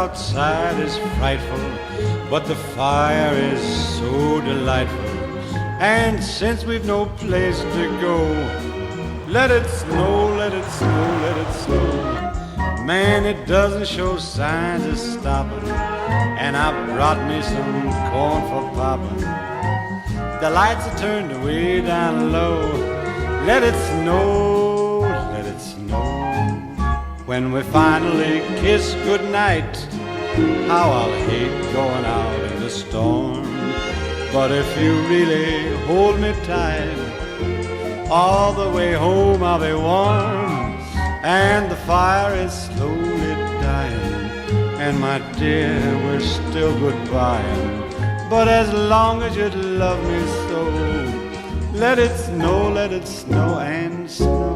outside is frightful, but the fire is so delightful. And since we've no place to go, let it snow, let it snow, let it snow. Man, it doesn't show signs of stopping, and I brought me some corn for popping. The lights are turned way down low. Let it snow, let it snow. When we finally kiss goodnight, how I'll hate going out in the storm. But if you really hold me tight, all the way home I'll be warm. And the fire is slowly dying, and my dear, we're still goodbying. But as long as you love me so, let it snow and snow.